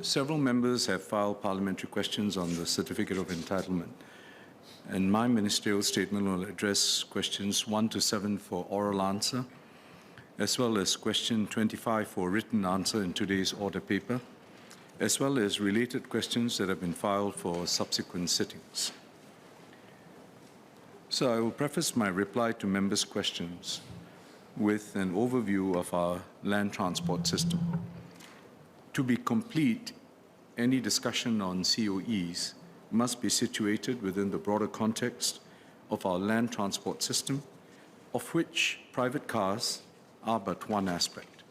Several members have filed parliamentary questions on the Certificate of Entitlement, and my ministerial statement will address questions 1 to 7 for oral answer, as well as question 25 for written answer in today's order paper, as well as related questions that have been filed for subsequent sittings. So I will preface my reply to members' questions with an overview of our land transport system. To be complete, any discussion on COEs must be situated within the broader context of our land transport system, of which private cars are but one aspect.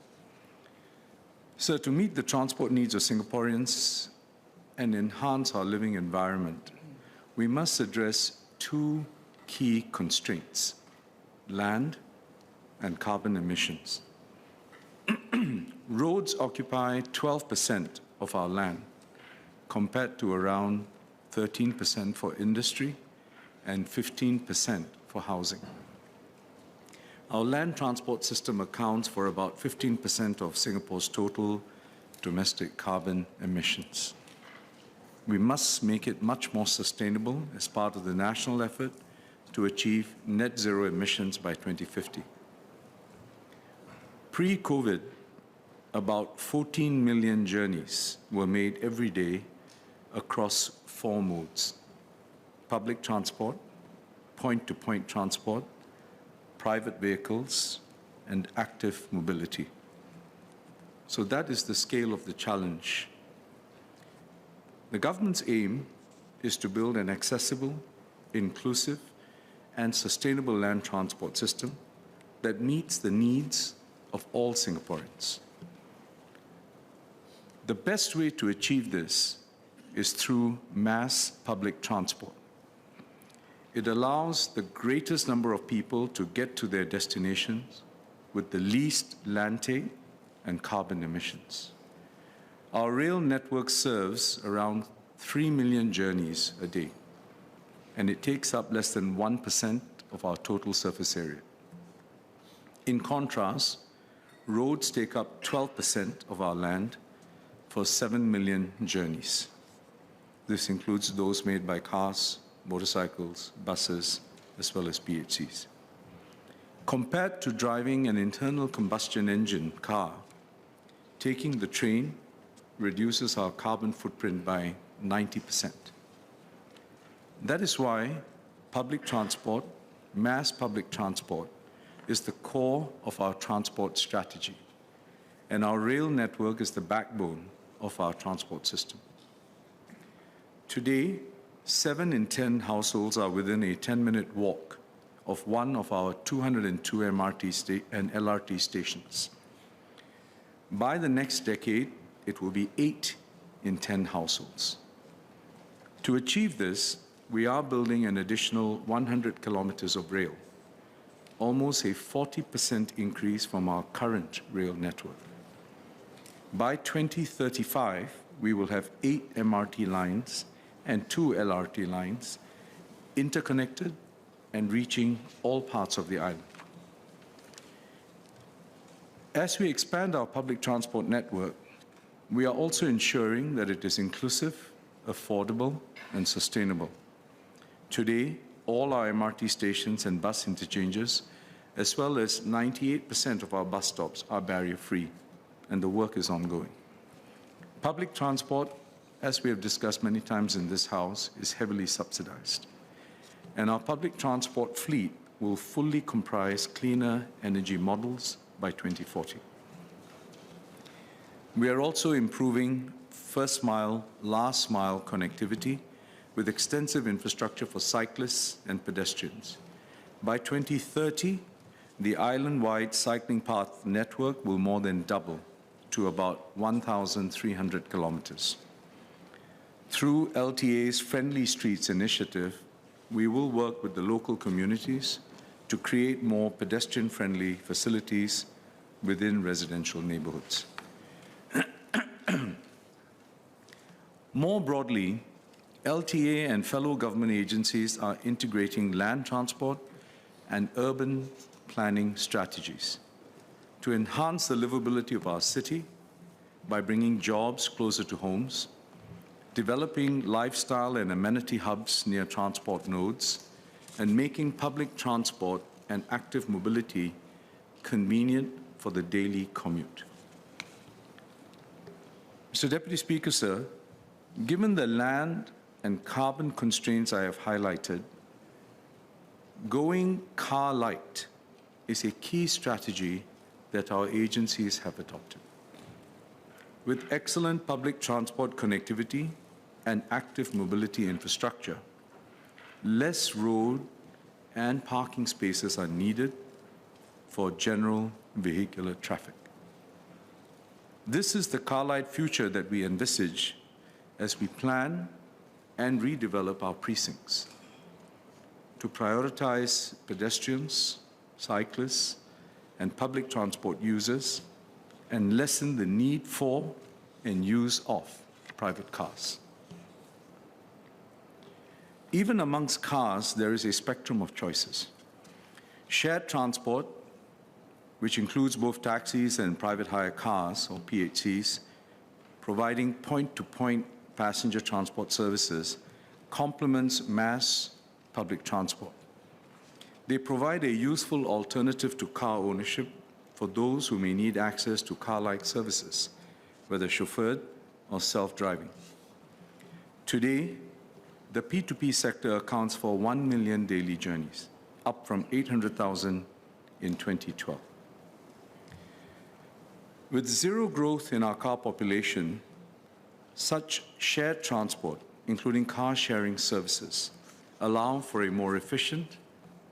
So to meet the transport needs of Singaporeans and enhance our living environment, we must address two key constraints: land and carbon emissions. Roads occupy 12% of our land, compared to around 13% for industry and 15% for housing. Our land transport system accounts for about 15% of Singapore's total domestic carbon emissions. We must make it much more sustainable as part of the national effort to achieve net zero emissions by 2050. Pre-COVID, about 14 million journeys were made every day across 4 modes: public transport, point-to-point transport, private vehicles, and active mobility. So that is the scale of the challenge. The government's aim is to build an accessible, inclusive, and sustainable land transport system that meets the needs of all Singaporeans. The best way to achieve this is through mass public transport. It allows the greatest number of people to get to their destinations with the least land take and carbon emissions. Our rail network serves around 3 million journeys a day, and it takes up less than 1% of our total surface area. In contrast, roads take up 12% of our land for 7 million journeys. This includes those made by cars, motorcycles, buses, as well as PHCs. Compared to driving an internal combustion engine car, taking the train reduces our carbon footprint by 90%. That is why public transport, mass public transport, is the core of our transport strategy, and our rail network is the backbone of our transport system. Today, 7 in 10 households are within a 10-minute walk of one of our 202 MRT and LRT stations. By the next decade, it will be 8 in 10 households. To achieve this, we are building an additional 100 kilometers of rail, almost a 40% increase from our current rail network. By 2035, we will have 8 MRT lines and 2 LRT lines interconnected and reaching all parts of the island. As we expand our public transport network, we are also ensuring that it is inclusive, affordable, and sustainable. Today, all our MRT stations and bus interchanges, as well as 98% of our bus stops, are barrier-free, and the work is ongoing. Public transport, as we have discussed many times in this House, is heavily subsidized, and our public transport fleet will fully comprise cleaner energy models by 2040. We are also improving first-mile, last-mile connectivity with extensive infrastructure for cyclists and pedestrians. By 2030, the island-wide cycling path network will more than double to about 1,300 kilometers. Through LTA's Friendly Streets initiative, we will work with the local communities to create more pedestrian-friendly facilities within residential neighborhoods. More broadly, LTA and fellow government agencies are integrating land transport and urban planning strategies to enhance the livability of our city by bringing jobs closer to homes, developing lifestyle and amenity hubs near transport nodes, and making public transport and active mobility convenient for the daily commute. Mr. Deputy Speaker, sir, given the land and carbon constraints I have highlighted, going car-lite is a key strategy that our agencies have adopted. With excellent public transport connectivity and active mobility infrastructure, less road and parking spaces are needed for general vehicular traffic. This is the car-lite future that we envisage as we plan and redevelop our precincts to prioritize pedestrians, cyclists, and public transport users and lessen the need for and use of private cars. Even amongst cars, there is a spectrum of choices. Shared transport, which includes both taxis and private hire cars, or PHCs, providing point-to-point passenger transport services, complements mass public transport. They provide a useful alternative to car ownership for those who may need access to car-like services, whether chauffeured or self-driving. Today, the P2P sector accounts for 1 million daily journeys, up from 800,000 in 2012. With zero growth in our car population, such shared transport, including car-sharing services, allow for a more efficient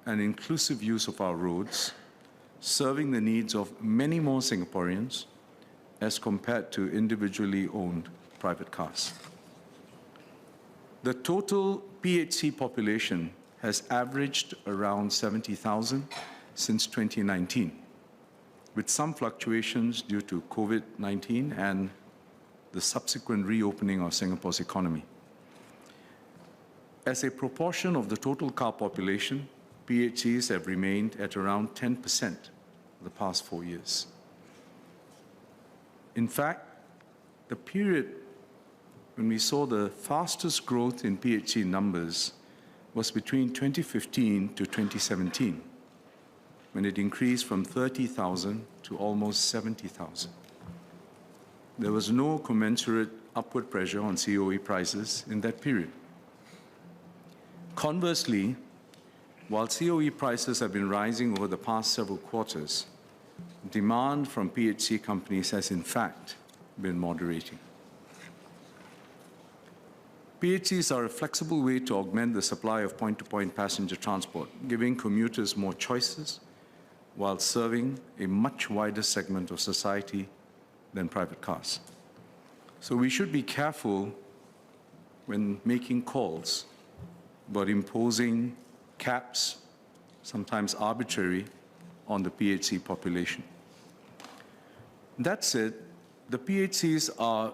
and inclusive use of our roads, serving the needs of many more Singaporeans as compared to individually owned private cars. The total PHC population has averaged around 70,000 since 2019, with some fluctuations due to COVID-19 and the subsequent reopening of Singapore's economy. As a proportion of the total car population, PHCs have remained at around 10% the past 4 years. In fact, the period when we saw the fastest growth in PHC numbers was between 2015 to 2017, when it increased from 30,000 to almost 70,000. There was no commensurate upward pressure on COE prices in that period. Conversely, while COE prices have been rising over the past several quarters, demand from PHC companies has in fact been moderating. PHCs are a flexible way to augment the supply of point-to-point passenger transport, giving commuters more choices while serving a much wider segment of society than private cars. So we should be careful when making calls about imposing caps, sometimes arbitrary, on the PHC population. That said, the PHCs are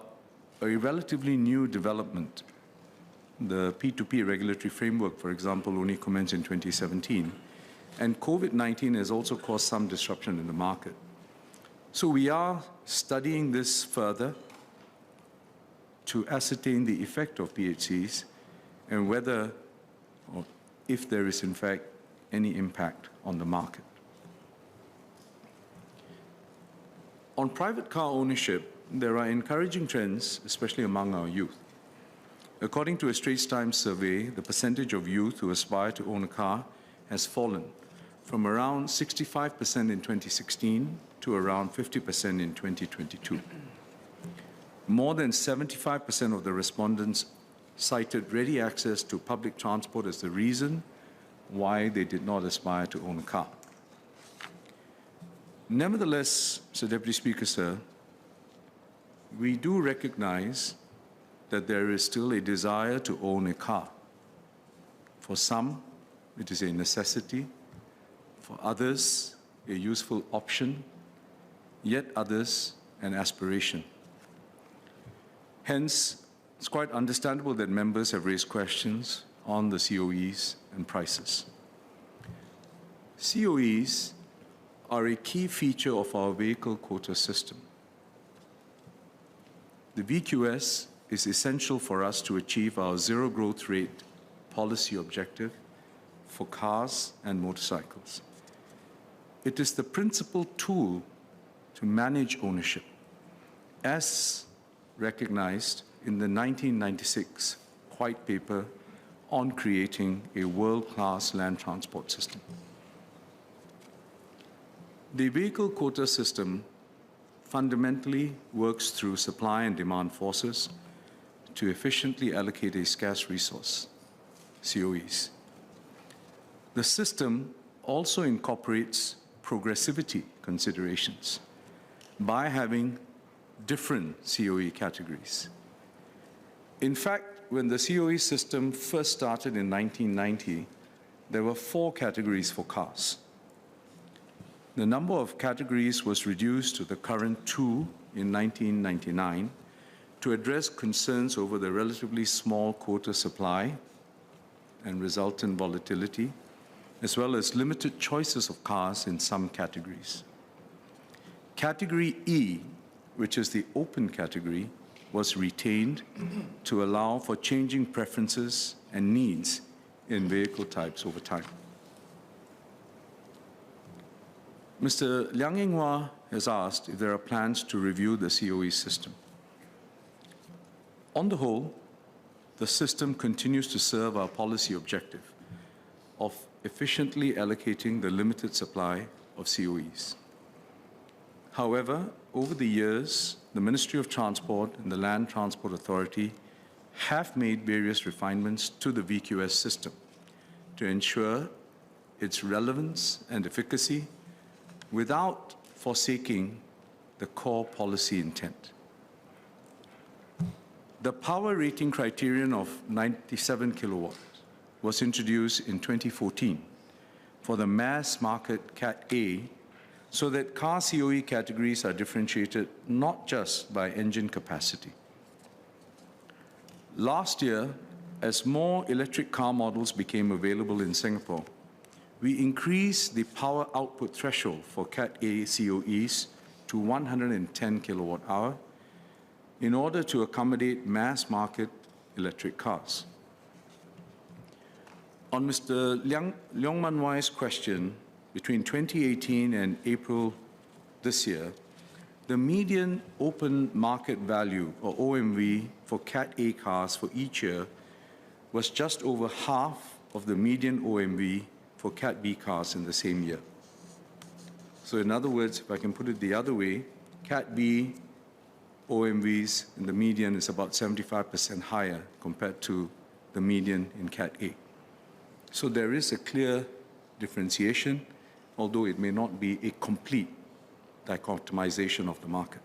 a relatively new development. The P2P regulatory framework, for example, only commenced in 2017, and COVID-19 has also caused some disruption in the market. So we are studying this further to ascertain the effect of PHCs and whether or if there is in fact any impact on the market. On private car ownership, there are encouraging trends, especially among our youth. According to a Straits Times survey, the percentage of youth who aspire to own a car has fallen from around 65% in 2016 to around 50% in 2022. More than 75% of the respondents cited ready access to public transport as the reason why they did not aspire to own a car. Nevertheless, Mr. Deputy Speaker, sir, we do recognize that there is still a desire to own a car. For some, it is a necessity. For others, a useful option. Yet others, an aspiration. Hence, it's quite understandable that members have raised questions on the COEs and prices. COEs are a key feature of our vehicle quota system. the VQS is essential for us to achieve our zero growth rate policy objective for cars and motorcycles. It is the principal tool to manage ownership, as recognized in the 1996 White Paper on creating a world-class land transport system. The vehicle quota system fundamentally works through supply and demand forces to efficiently allocate a scarce resource, COEs. The system also incorporates progressivity considerations by having different COE categories. In fact, when the COE system first started in 1990, there were 4 categories for cars. The number of categories was reduced to the current 2 in 1999 to address concerns over the relatively small quota supply and resultant volatility, as well as limited choices of cars in some categories. Category E, which is the open category, was retained to allow for changing preferences and needs in vehicle types over time. Mr. Liang Yinghua has asked if there are plans to review the COE system. On the whole, the system continues to serve our policy objective of efficiently allocating the limited supply of COEs. However, over the years, the Ministry of Transport and the Land Transport Authority have made various refinements to the VQS system to ensure its relevance and efficacy without forsaking the core policy intent. The power rating criterion of 97 kilowatts was introduced in 2014 for the mass market Cat A, so that car COE categories are differentiated not just by engine capacity. Last year, as more electric car models became available in Singapore, we increased the power output threshold for Cat A COEs to 110 kilowatt hour in order to accommodate mass market electric cars. On Mr. Leong Man Wai's question, between 2018 and April this year, the median open market value, or OMV, for Cat A cars for each year was just over half of the median OMV for Cat B cars in the same year. So in other words, if I can put it the other way, Cat B OMVs in the median is about 75% higher compared to the median in Cat A. So there is a clear differentiation, although it may not be a complete dichotomization of the market.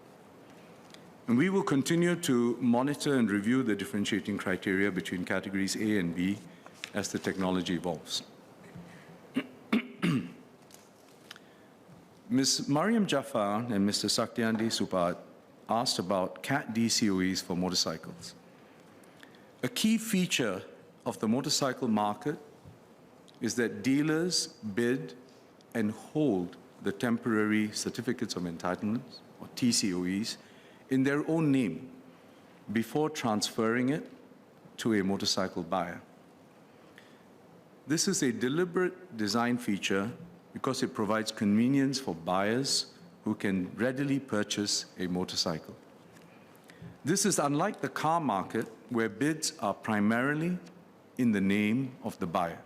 And we will continue to monitor and review the differentiating criteria between categories A and B as the technology evolves. Ms. Mariam Jaffar and Mr. Saktiandi Supat asked about Cat D COEs for motorcycles. A key feature of the motorcycle market is that dealers bid and hold the temporary certificates of entitlement, or TCOEs, in their own name before transferring it to a motorcycle buyer. This is a deliberate design feature because it provides convenience for buyers who can readily purchase a motorcycle. This is unlike the car market, where bids are primarily in the name of the buyer.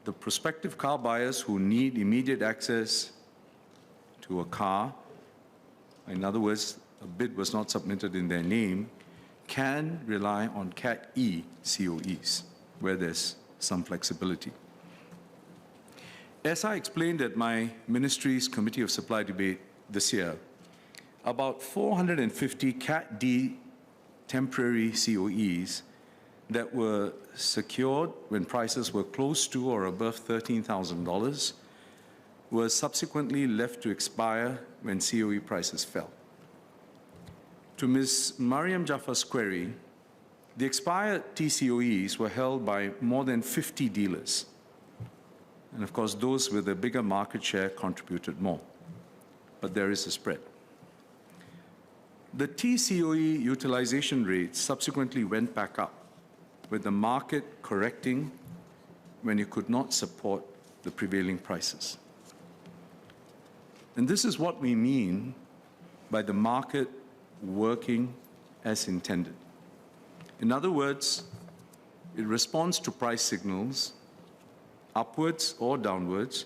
The prospective car buyers who need immediate access to a car, in other words, a bid was not submitted in their name, can rely on Cat E COEs, where there's some flexibility. As I explained at my ministry's Committee of Supply debate this year, about 450 Cat D temporary COEs that were secured when prices were close to or above $13,000 were subsequently left to expire when COE prices fell. To Ms. Mariam Jaffar's query, the expired TCOEs were held by more than 50 dealers. And of course, those with a bigger market share contributed more. But there is a spread. The TCOE utilization rate subsequently went back up, with the market correcting when it could not support the prevailing prices. And this is what we mean by the market working as intended. In other words, it responds to price signals, upwards or downwards,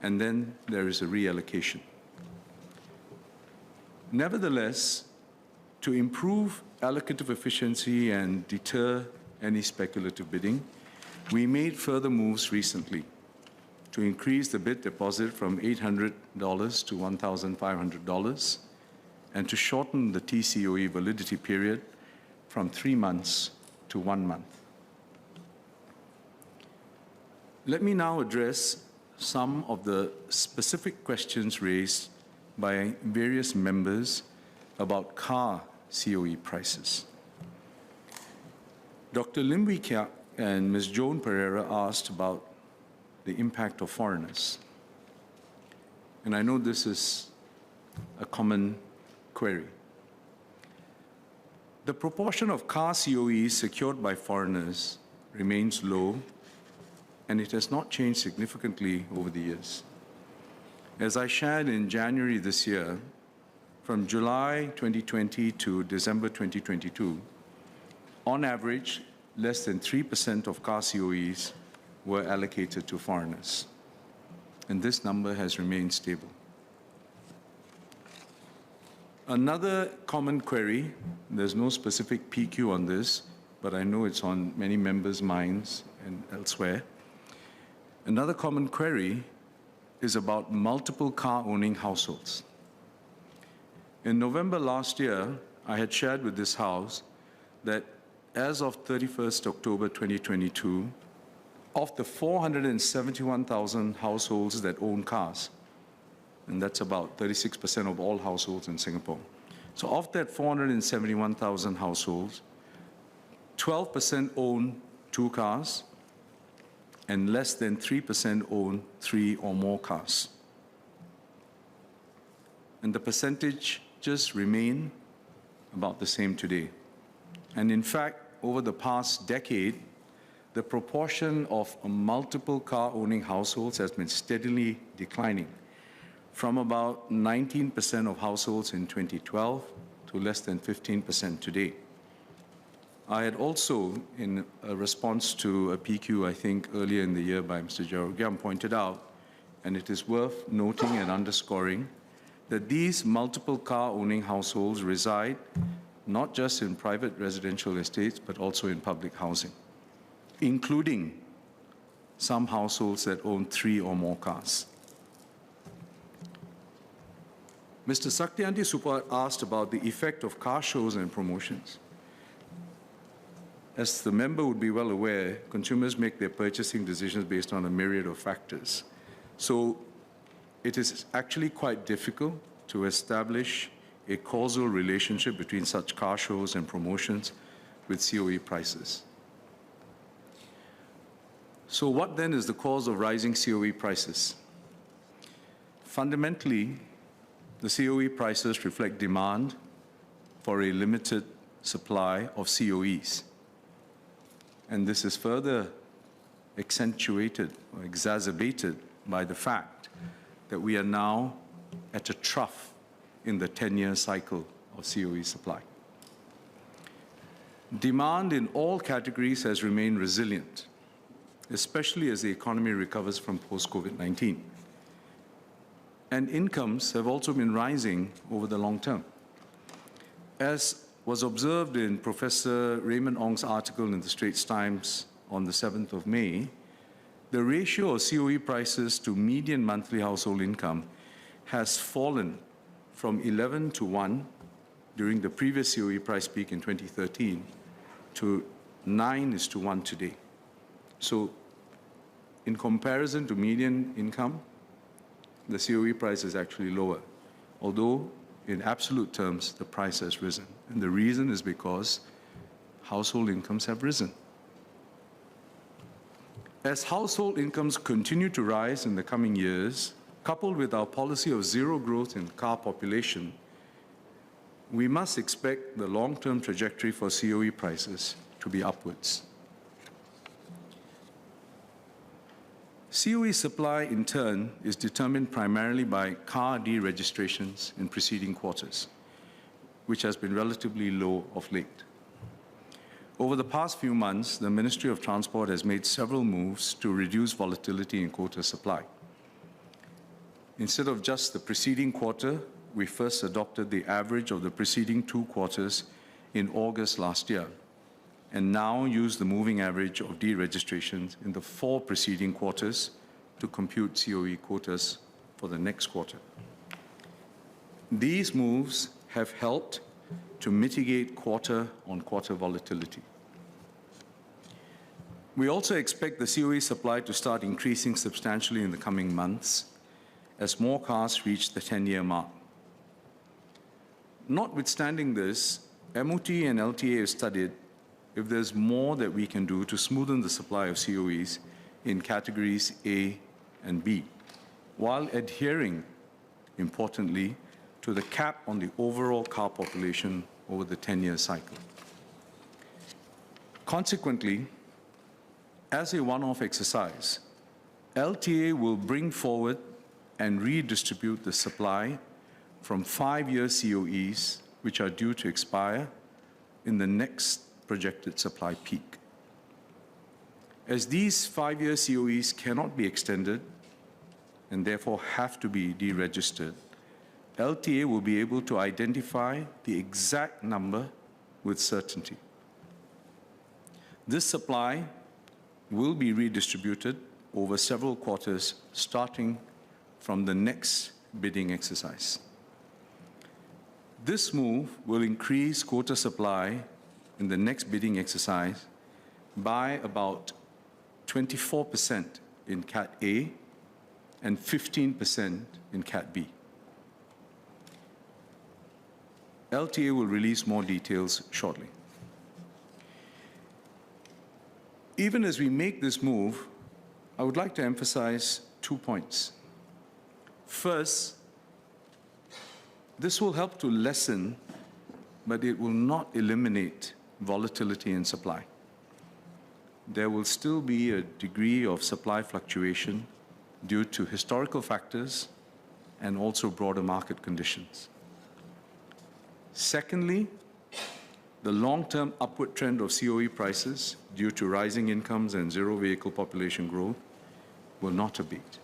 and then there is a reallocation. Nevertheless, to improve allocative efficiency and deter any speculative bidding, we made further moves recently to increase the bid deposit from $800 to $1,500 and to shorten the TCOE validity period from 3 months to 1 month. Let me now address some of the specific questions raised by various members about car COE prices. Dr. Lim Wee Kiak and Ms. Joan Pereira asked about the impact of foreigners. And I know this is a common query. The proportion of car COEs secured by foreigners remains low, and it has not changed significantly over the years. As I shared in January this year, from July 2020 to December 2022, on average, less than 3% of car COEs were allocated to foreigners, and this number has remained stable. Another common query, there's no specific PQ on this, but I know it's on many members' minds and elsewhere. Another common query is about multiple car-owning households. In November last year, I had shared with this House that as of 31st October 2022, of the 471,000 households that own cars, and that's about 36% of all households in Singapore. So of that 471,000 households, 12% own 2 cars, and less than 3% own 3 or more cars. And the percentage just remain about the same today. And in fact, over the past decade, the proportion of multiple car-owning households has been steadily declining, from about 19% of households in 2012 to less than 15% today. I had also, in a response to a PQ, I think, earlier in the year by Mr. Jerogiam, pointed out, and it is worth noting and underscoring, that these multiple car-owning households reside not just in private residential estates, but also in public housing, including some households that own 3 or more cars. Mr. Saktianti Supat asked about the effect of car shows and promotions. As the member would be well aware, consumers make their purchasing decisions based on a myriad of factors. So it is actually quite difficult to establish a causal relationship between such car shows and promotions with COE prices. So what then is the cause of rising COE prices? Fundamentally, the COE prices reflect demand for a limited supply of COEs. And this is further accentuated or exacerbated by the fact that we are now at a trough in the 10-year cycle of COE supply. Demand in all categories has remained resilient, especially as the economy recovers from post-COVID-19. And incomes have also been rising over the long term. As was observed in Professor Raymond Ong's article in the Straits Times on the 7th of May, the ratio of COE prices to median monthly household income has fallen from 11 to 1 during the previous COE price peak in 2013 to 9:1 today. So in comparison to median income, the COE price is actually lower, although in absolute terms, the price has risen. And the reason is because household incomes have risen. As household incomes continue to rise in the coming years, coupled with our policy of zero growth in car population, we must expect the long-term trajectory for COE prices to be upwards. COE supply, in turn, is determined primarily by car deregistrations in preceding quarters, which has been relatively low of late. Over the past few months, the Ministry of Transport has made several moves to reduce volatility in quota supply. Instead of just the preceding quarter, we first adopted the average of the preceding 2 quarters in August last year, and now use the moving average of deregistrations in the 4 preceding quarters to compute COE quotas for the next quarter. These moves have helped to mitigate quarter-on-quarter volatility. We also expect the COE supply to start increasing substantially in the coming months as more cars reach the 10-year mark. Notwithstanding this, MOT and LTA have studied if there's more that we can do to smoothen the supply of COEs in categories A and B, while adhering, importantly, to the cap on the overall car population over the 10-year cycle. Consequently, as a one-off exercise, LTA will bring forward and redistribute the supply from 5-year COEs, which are due to expire in the next projected supply peak. As these 5-year COEs cannot be extended and therefore have to be deregistered, LTA will be able to identify the exact number with certainty. This supply will be redistributed over several quarters, starting from the next bidding exercise. This move will increase quota supply in the next bidding exercise by about 24% in Cat A and 15% in Cat B. LTA will release more details shortly. Even as we make this move, I would like to emphasize 2 points. First, this will help to lessen, but it will not eliminate, volatility in supply. There will still be a degree of supply fluctuation due to historical factors and also broader market conditions. Secondly, the long-term upward trend of COE prices due to rising incomes and zero vehicle population growth will not abate.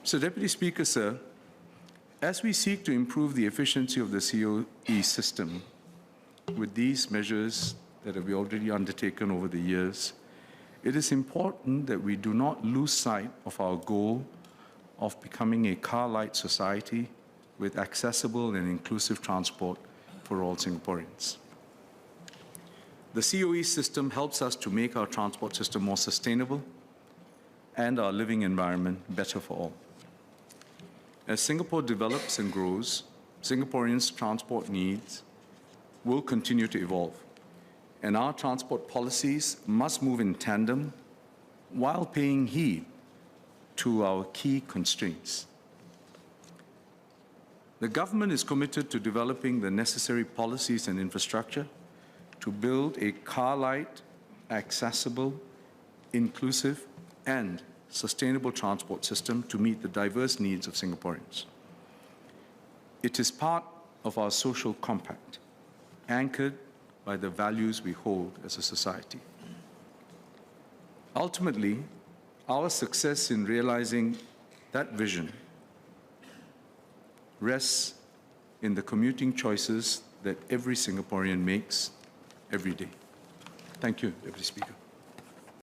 So, Deputy Speaker, sir, as we seek to improve the efficiency of the COE system with these measures that have been already undertaken over the years, it is important that we do not lose sight of our goal of becoming a car-lite society with accessible and inclusive transport for all Singaporeans. The COE system helps us to make our transport system more sustainable and our living environment better for all. As Singapore develops and grows, Singaporeans' transport needs will continue to evolve, and our transport policies must move in tandem while paying heed to our key constraints. The government is committed to developing the necessary policies and infrastructure to build a car-lite, accessible, inclusive, and sustainable transport system to meet the diverse needs of Singaporeans. It is part of our social compact, anchored by the values we hold as a society. Ultimately, our success in realizing that vision rests in the commuting choices that every Singaporean makes every day. Thank you, Deputy Speaker.